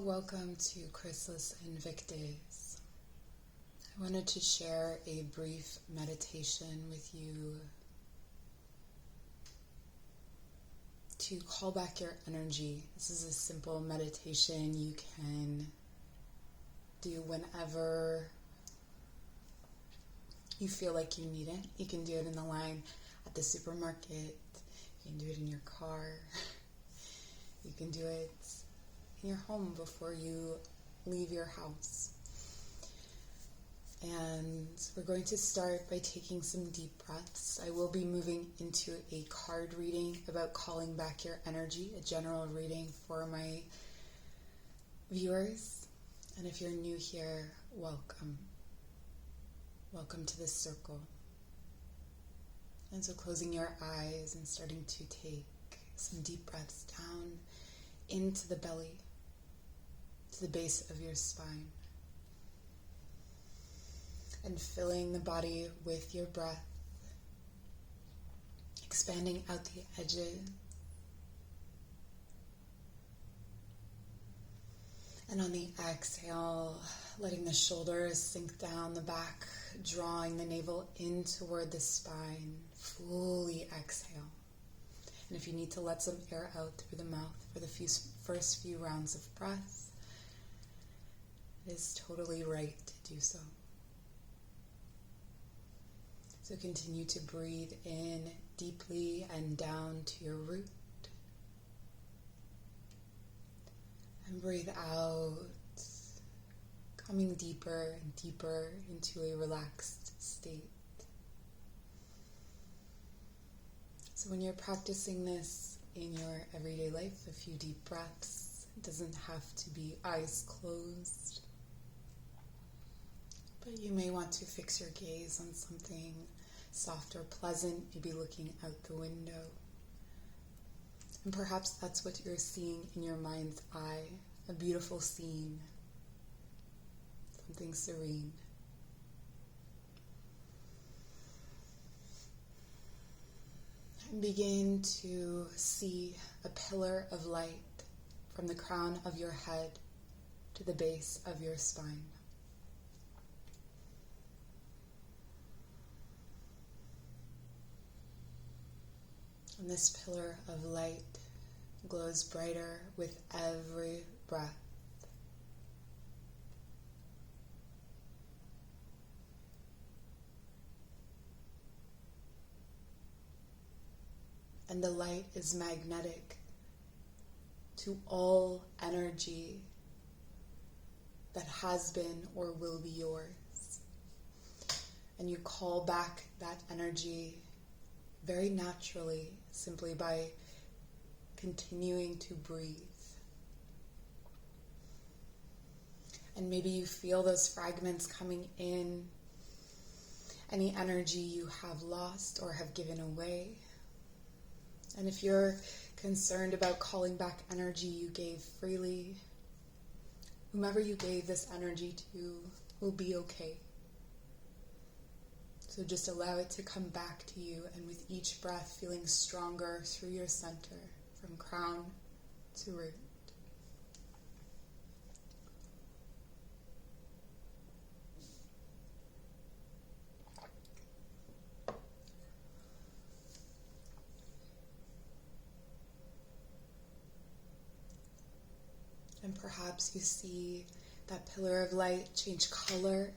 welcome to Chrysalis I wanted to share a brief meditation with you to call back your energy. This is a simple meditation you can do whenever you feel like you need it. You can do it in the line at the supermarket. You can do it in your car. You can do it in your home before you leave your house. And we're going to start by taking some deep breaths. I will be moving into a card reading about calling back your energy, a general reading for my viewers. And if you're new here, welcome. Welcome to this circle. And so closing your eyes and starting to take some deep breaths down into the belly, to the base of your spine. And filling the body with your breath, expanding out the edges. And on the exhale, letting the shoulders sink down the back, drawing the navel in toward the spine. Fully exhale. And if you need to let some air out through the mouth for the first few rounds of breath, it is totally right to do so. So continue to breathe in deeply and down to your root. And breathe out, coming deeper and deeper into a relaxed state. So when you're practicing this in your everyday life, a few deep breaths, it doesn't have to be eyes closed. But you may want to fix your gaze on something soft or pleasant, maybe looking out the window. And perhaps that's what you're seeing in your mind's eye, a beautiful scene, something serene. And begin to see a pillar of light from the crown of your head to the base of your spine. And this pillar of light glows brighter with every breath. And the light is magnetic to all energy that has been or will be yours. And you call back that energy very naturally, simply by continuing to breathe. And maybe you feel those fragments coming in, any energy you have lost or have given away. And if you're concerned about calling back energy you gave freely, whomever you gave this energy to will be okay. So just allow it to come back to you, and with each breath feeling stronger through your center, from crown to root. And perhaps you see that pillar of light change color,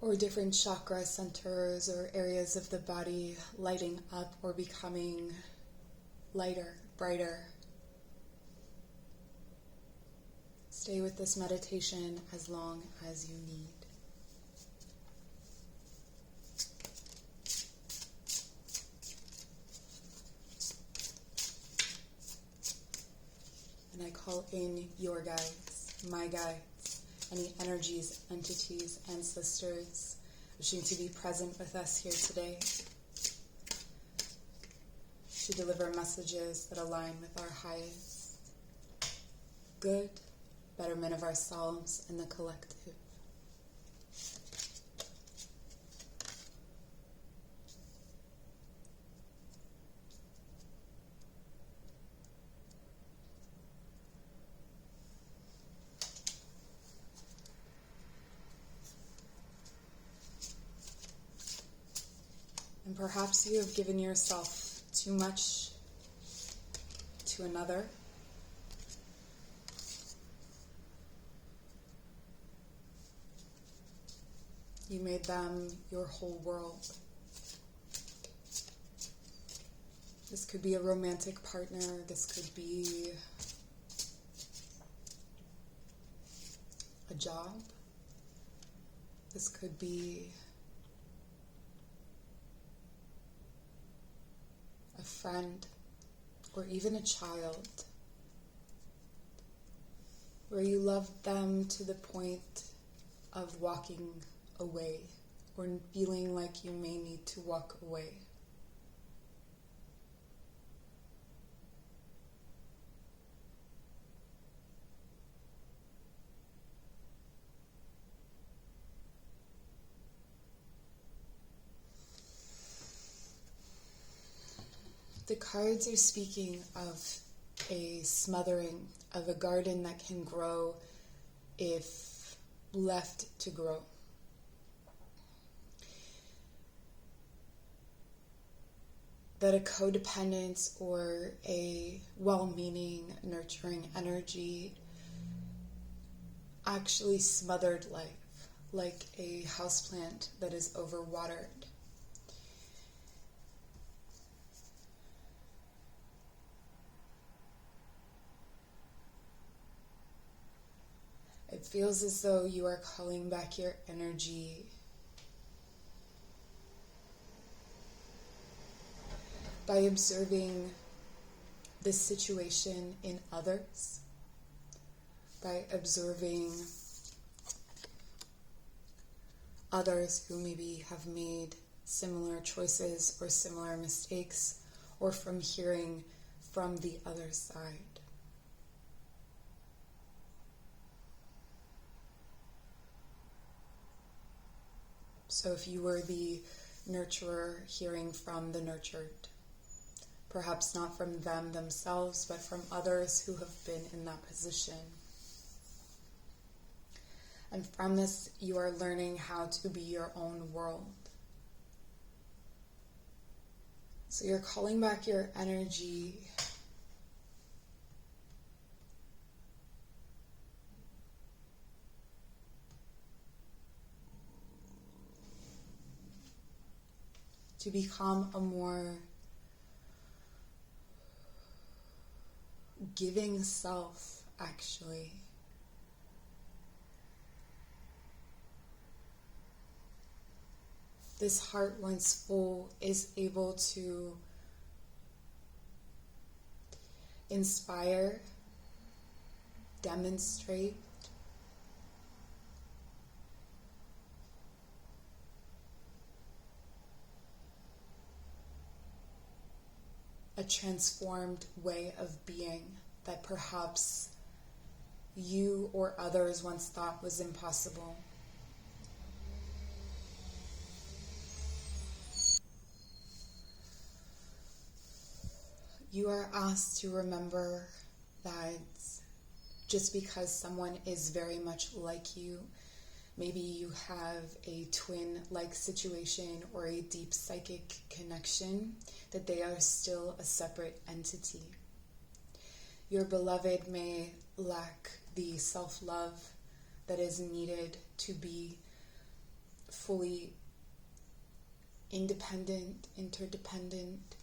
or different chakra centers or areas of the body lighting up or becoming lighter, brighter. Stay with this meditation as long as you need. And I call in your guides, my guides, any energies, entities, ancestors wishing to be present with us here today, to deliver messages that align with our highest good, betterment of ourselves and the collective. And perhaps you have given yourself too much to another. You made them your whole world. This could be a romantic partner. This could be a job. This could be a friend or even a child, where you loved them to the point of walking away or feeling like you may need to walk away. The cards are speaking of a smothering, of a garden that can grow if left to grow. That a codependent or a well-meaning, nurturing energy actually smothered life, like a houseplant that is overwatered. It feels as though you are calling back your energy by observing this situation in others, by observing others who maybe have made similar choices or similar mistakes, or from hearing from the other side. So if you were the nurturer hearing from the nurtured, perhaps not from them themselves, but from others who have been in that position. And from this, you are learning how to be your own world. So you're calling back your energy to become a more giving self, actually. This heart, once full, is able to inspire, demonstrate, a transformed way of being that perhaps you or others once thought was impossible. You are asked to remember that just because someone is very much like you, maybe you have a twin-like situation or a deep psychic connection, that they are still a separate entity. Your beloved may lack the self-love that is needed to be fully independent, interdependent.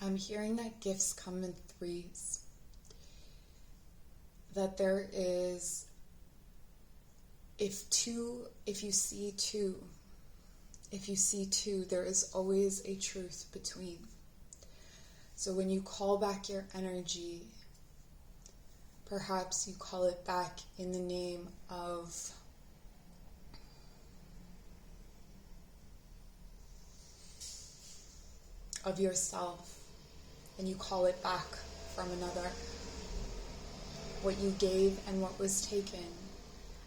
I'm hearing that gifts come in threes. That there is, if you see two, there is always a truth between. So when you call back your energy, perhaps you call it back in the name of yourself, and you call it back from another. What you gave and what was taken,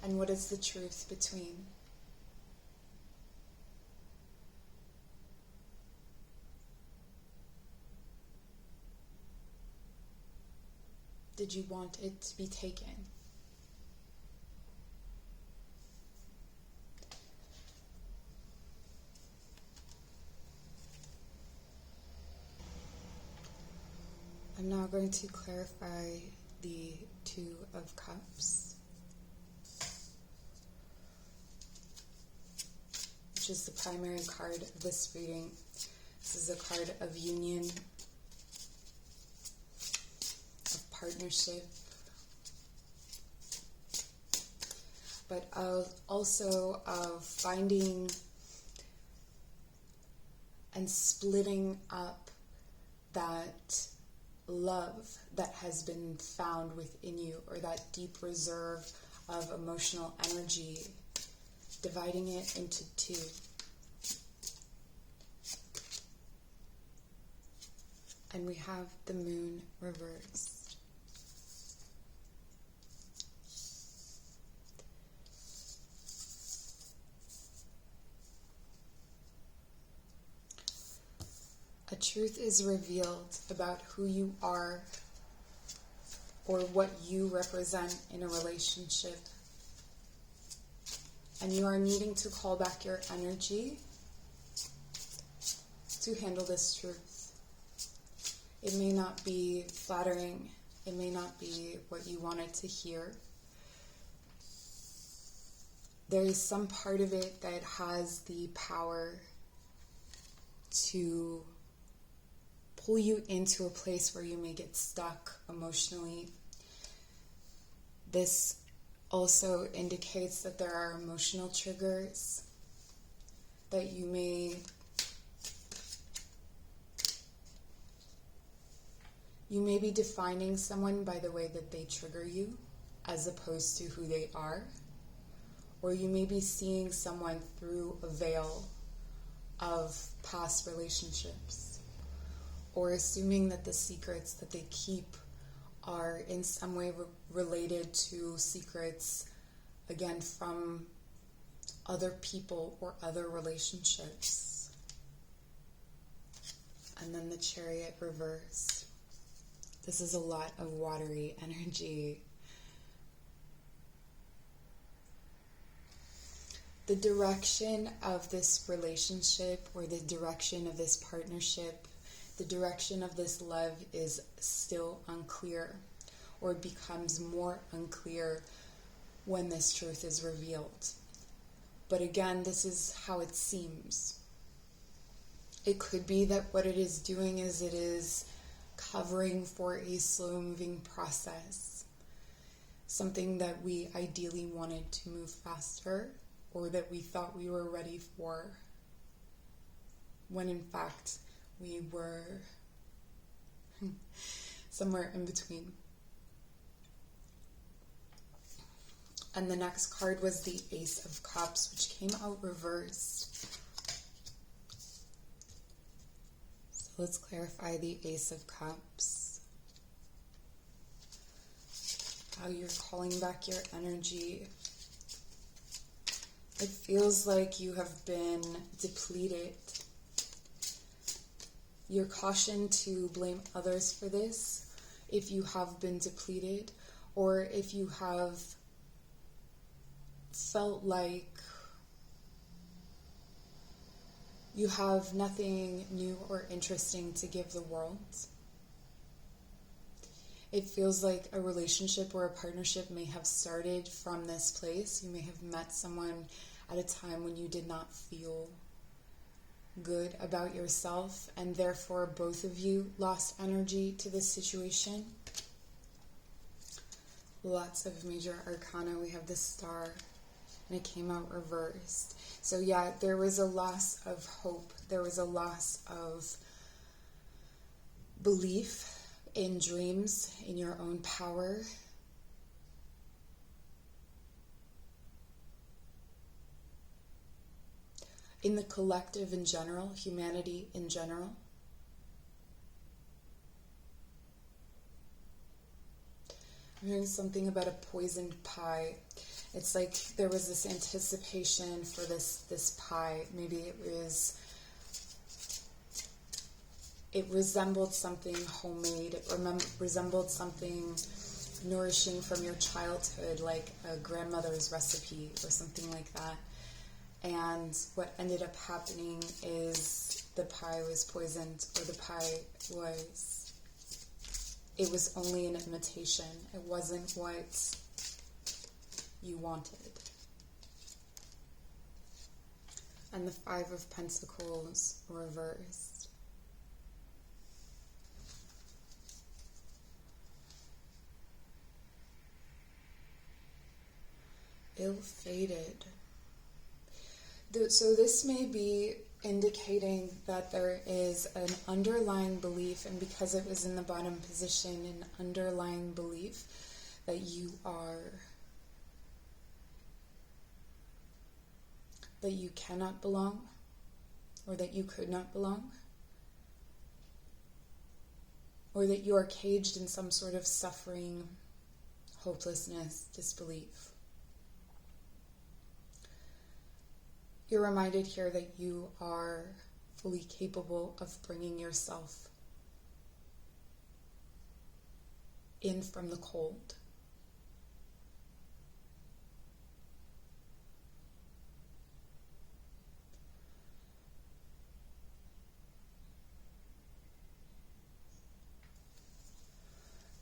and what is the truth between. did you want it to be taken? I'm now going to clarify the Two of Cups, which is the primary card of this reading. This is a card of union, of partnership, but also of finding and splitting up that love that has been found within you, or that deep reserve of emotional energy, dividing it into two. And we have the Moon reversed. A truth is revealed about who you are or what you represent in a relationship. And you are needing to call back your energy to handle this truth. It may not be flattering. It may not be what you wanted to hear. There is some part of it that has the power to pull you into a place where you may get stuck emotionally. This also indicates that there are emotional triggers that you may be defining someone by the way that they trigger you as opposed to who they are. Or you may be seeing someone through a veil of past relationships, or assuming that the secrets that they keep are in some way related to secrets, again, from other people or other relationships. And then the Chariot Reverse. This is a lot of watery energy. The direction of this relationship, or the direction of this partnership, the direction of this love is still unclear, or it becomes more unclear when this truth is revealed. But again, this is how it seems. It could be that what it is doing is it is covering for a slow-moving process, something that we ideally wanted to move faster, or that we thought we were ready for, when in fact we were somewhere in between. And the next card was the Ace of Cups, which came out reversed. So let's clarify the Ace of Cups. How you're calling back your energy. It feels like you have been depleted. You're cautioned to blame others for this if you have been depleted, or if you have felt like you have nothing new or interesting to give the world. It feels like a relationship or a partnership may have started from this place. You may have met someone at a time when you did not feel good about yourself, and therefore both of you lost energy to this situation. Lots of major arcana. We have the Star, and it came out reversed. So yeah, there was a loss of hope. There was a loss of belief in dreams, in your own power. In the collective in general, humanity in general. I'm hearing something about a poisoned pie. It's like there was this anticipation for this pie. Maybe it resembled something homemade. It resembled something nourishing from your childhood, like a grandmother's recipe or something like that. And what ended up happening is the pie was poisoned, or the pie was, it was only an imitation. It wasn't what you wanted. And the Five of Pentacles reversed. Ill-fated. So this may be indicating that there is an underlying belief, and because it was in the bottom position, an underlying belief that you cannot belong, or that you could not belong, or that you are caged in some sort of suffering, hopelessness, disbelief. You're reminded here that you are fully capable of bringing yourself in from the cold.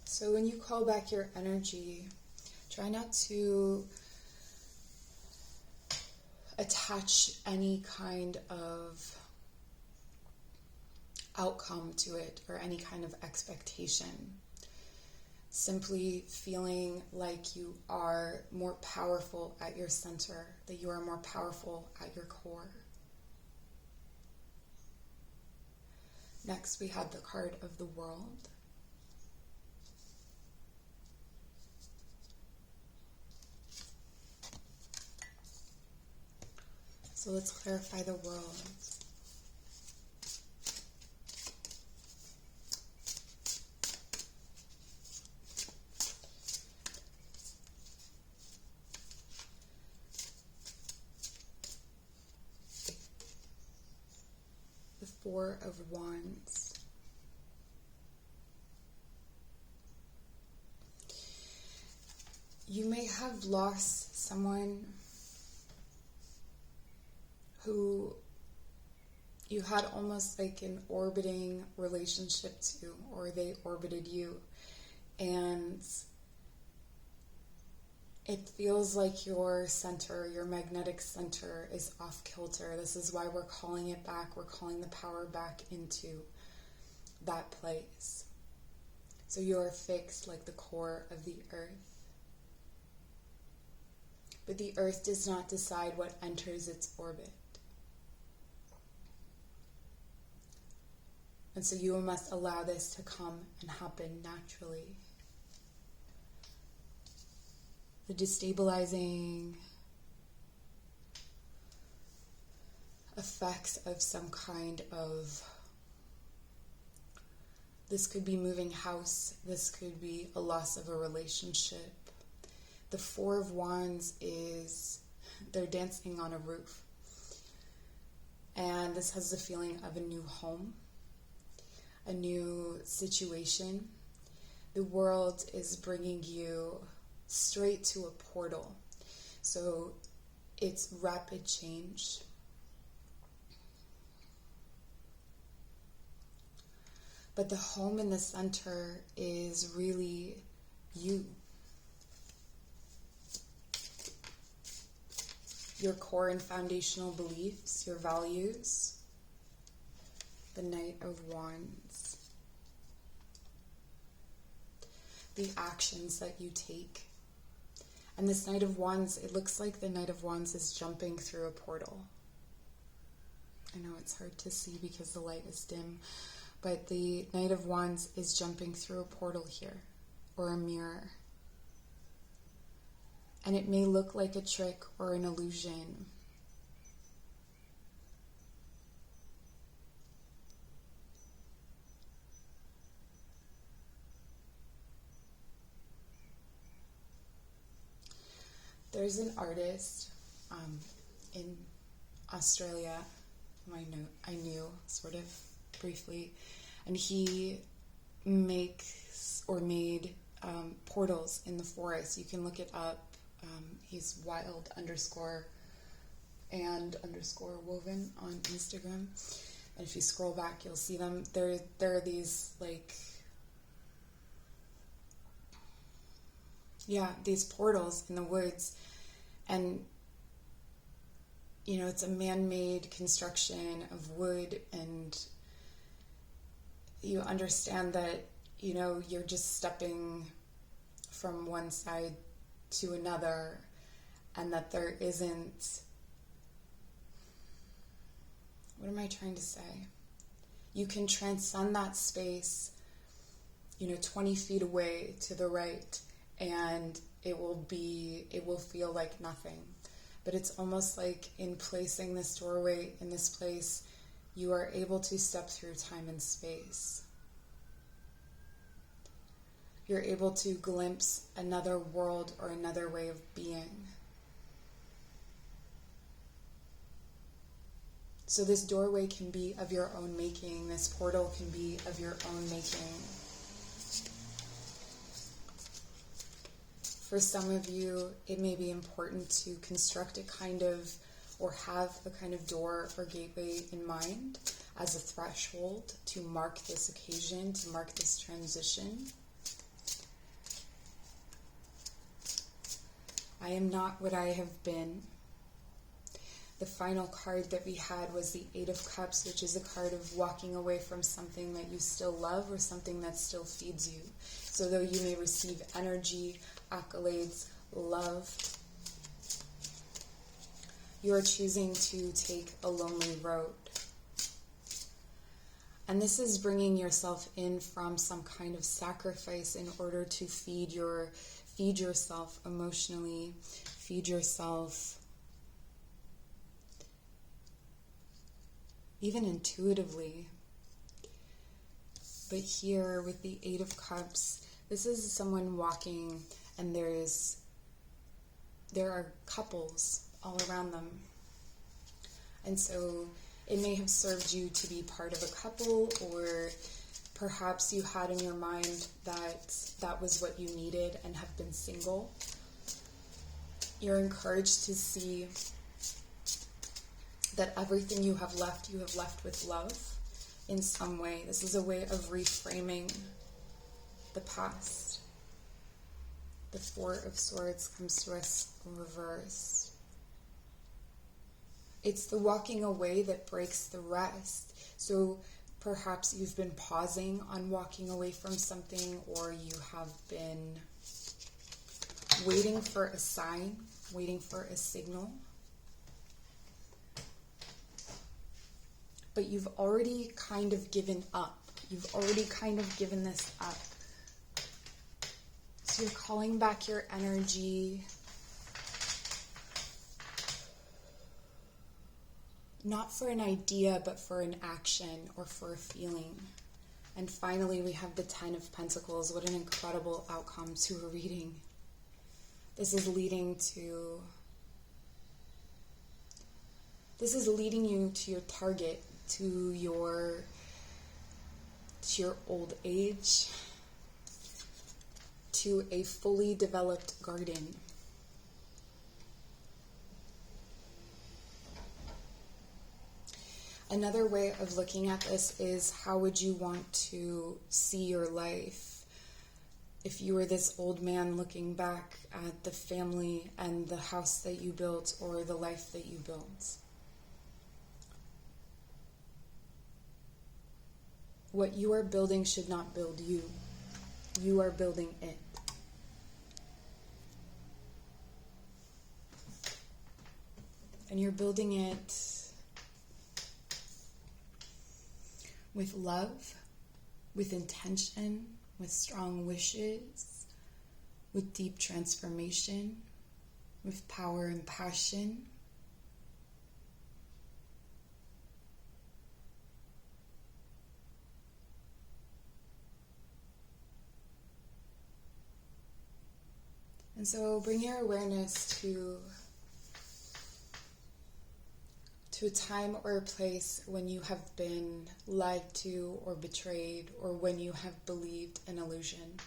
So when you call back your energy, try not to attach any kind of outcome to it or any kind of expectation. Simply feeling like you are more powerful at your center, that you are more powerful at your core. Next, we had the card of the World. So let's clarify the World. The Four of Wands. You may have lost someone who you had almost like an orbiting relationship to, or they orbited you, and it feels like your center, your magnetic center, is off kilter. This is why we're calling it back. We're calling the power back into that place. So you are fixed like the core of the earth. But the earth does not decide what enters its orbit. And so you must allow this to come and happen naturally. The destabilizing effects of some kind of, this could be moving house, this could be a loss of a relationship. The Four of Wands is, they're dancing on a roof. And this has the feeling of a new home, a new situation. The world is bringing you straight to a portal. So it's rapid change. But the home in the center is really you. Your core and foundational beliefs, your values. The Knight of Wands. The actions that you take. And this Knight of Wands, it looks like the Knight of Wands is jumping through a portal. I know it's hard to see because the light is dim, but the Knight of Wands is jumping through a portal here, or a mirror. And it may look like a trick or an illusion. There's an artist in Australia whom I knew sort of briefly, and he makes or made portals in the forest. You can look it up. He's wild_and_woven on Instagram. And if you scroll back, you'll see them. There are these these portals in the woods, and it's a man-made construction of wood, and you understand that you're just stepping from one side to another, and that there isn't, what am I trying to say? You can transcend that space, 20 feet away to the right, and it will feel like nothing. But it's almost like in placing this doorway in this place, you are able to step through time and space. You're able to glimpse another world or another way of being. So this doorway can be of your own making. This portal can be of your own making. For some of you, it may be important to construct a kind of, or have a kind of door or gateway in mind as a threshold to mark this occasion, to mark this transition. I am not what I have been. The final card that we had was the Eight of Cups, which is a card of walking away from something that you still love or something that still feeds you. So though you may receive energy, accolades, love, you are choosing to take a lonely road. And this is bringing yourself in from some kind of sacrifice in order to feed yourself emotionally, feed yourself even intuitively. But here with the Eight of Cups, this is someone walking, and there are couples all around them. And so it may have served you to be part of a couple, or perhaps you had in your mind that was what you needed and have been single. You're encouraged to see that everything you have left with love in some way. This is a way of reframing the past. The Four of Swords comes to us reversed. It's the walking away that breaks the rest. So perhaps you've been pausing on walking away from something, or you have been waiting for a sign, waiting for a signal. But you've already kind of given up. You've already kind of given this up. So you're calling back your energy. Not for an idea, but for an action or for a feeling. And finally, we have the Ten of Pentacles. What an incredible outcome to a reading. This is leading you to your target, to your old age, to a fully developed garden. Another way of looking at this is, how would you want to see your life if you were this old man looking back at the family and the house that you built, or the life that you built? What you are building should not build you. You are building it. And you're building it with love, with intention, with strong wishes, with deep transformation, with power and passion. And so bring your awareness to a time or a place when you have been lied to or betrayed, or when you have believed an illusion.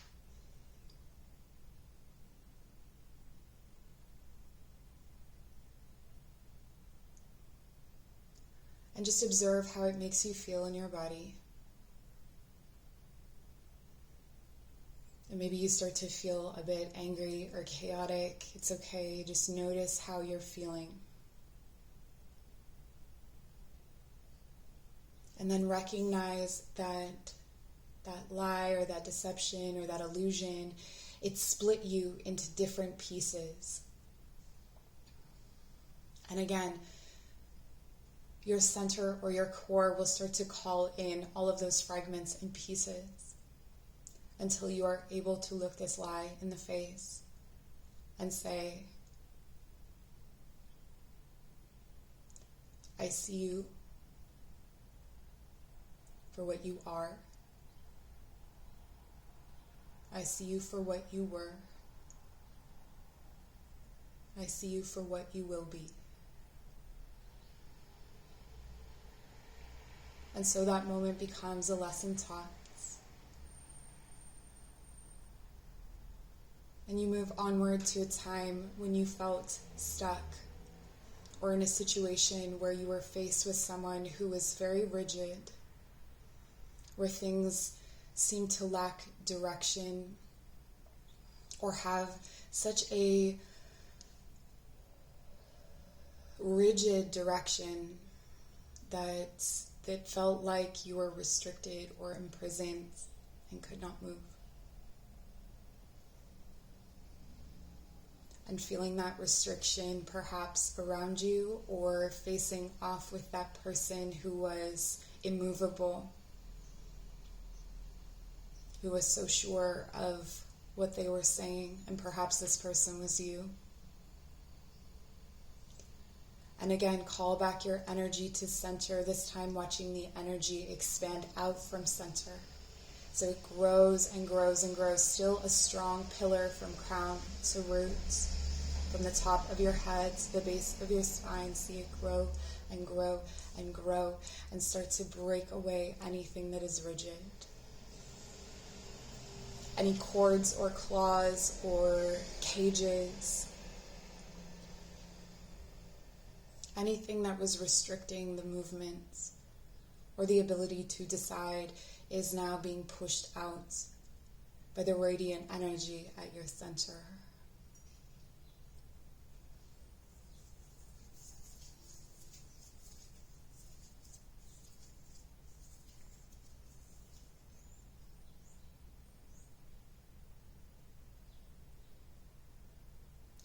And just observe how it makes you feel in your body. And maybe you start to feel a bit angry or chaotic. It's okay. Just notice how you're feeling. And then recognize that lie or that deception or that illusion, it split you into different pieces. And again, your center or your core will start to call in all of those fragments and pieces until you are able to look this lie in the face and say, I see you for what you are. I see you for what you were. I see you for what you will be. And so that moment becomes a lesson taught. And you move onward to a time when you felt stuck or in a situation where you were faced with someone who was very rigid, where things seemed to lack direction or have such a rigid direction that felt like you were restricted or imprisoned and could not move. And feeling that restriction perhaps around you or facing off with that person who was immovable, who was so sure of what they were saying, and perhaps this person was you. And again, call back your energy to center, this time watching the energy expand out from center. So it grows and grows and grows, still a strong pillar from crown to roots, from the top of your head to the base of your spine. See it grow and grow and grow and start to break away anything that is rigid. Any cords or claws or cages, anything that was restricting the movements or the ability to decide is now being pushed out by the radiant energy at your center.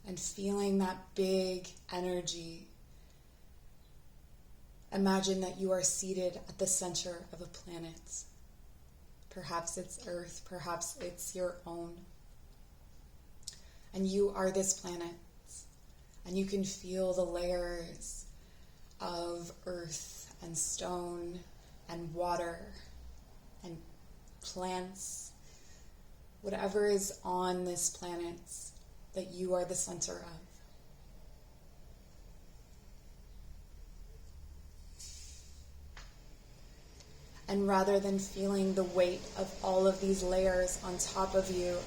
And feeling that big energy, imagine that you are seated at the center of a planet. Perhaps it's Earth, perhaps it's your own. And you are this planet. And you can feel the layers of earth and stone and water and plants, whatever is on this planet that you are the center of. And rather than feeling the weight of all of these layers on top of you,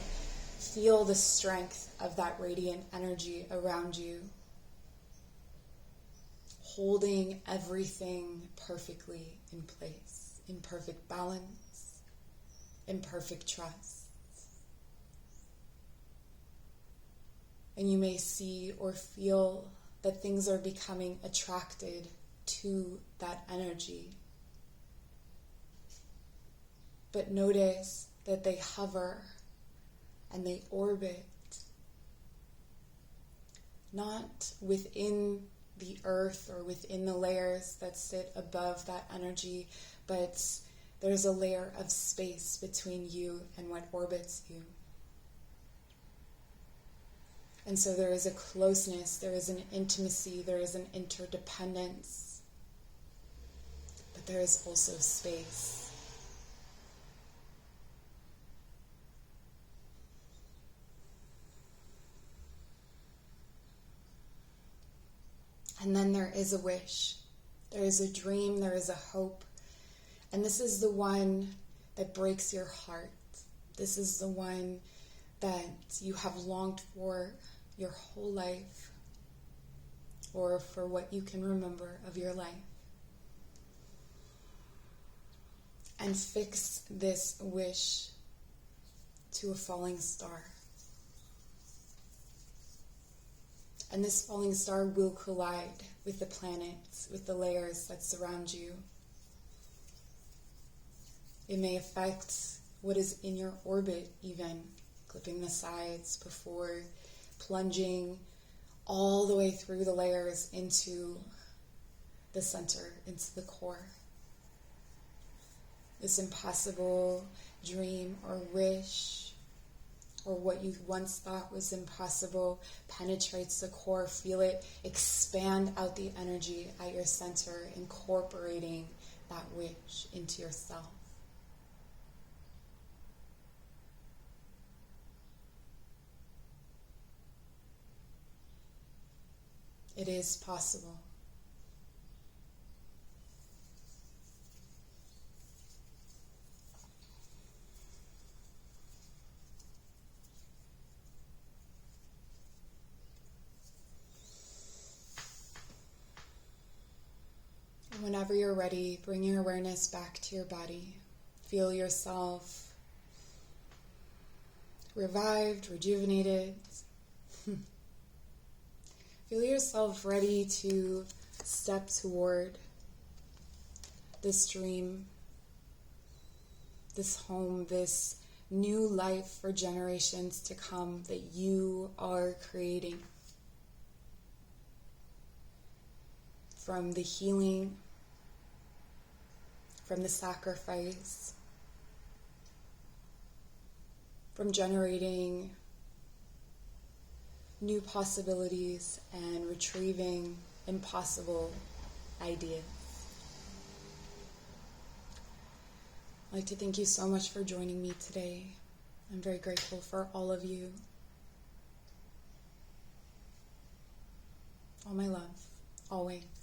feel the strength of that radiant energy around you, holding everything perfectly in place, in perfect balance, in perfect trust. And you may see or feel that things are becoming attracted to that energy. But notice that they hover and they orbit, not within the earth or within the layers that sit above that energy, but there's a layer of space between you and what orbits you. And so there is a closeness, there is an intimacy, there is an interdependence, but there is also space. And then there is a wish, there is a dream, there is a hope. And this is the one that breaks your heart. This is the one that you have longed for your whole life, or for what you can remember of your life. and fix this wish to a falling star. And this falling star will collide with the planets, with the layers that surround you. It may affect what is in your orbit even, clipping the sides before plunging all the way through the layers into the center, into the core. This impossible dream or wish, or what you once thought was impossible, penetrates the core. Feel it expand out the energy at your center, incorporating that wish into yourself. It is possible. Whenever you're ready, bring your awareness back to your body. Feel yourself revived, rejuvenated. Feel yourself ready to step toward this dream, this home, this new life for generations to come that you are creating. From the healing, from the sacrifice, from generating new possibilities and retrieving impossible ideas. I'd like to thank you so much for joining me today. I'm very grateful for all of you. All my love, always.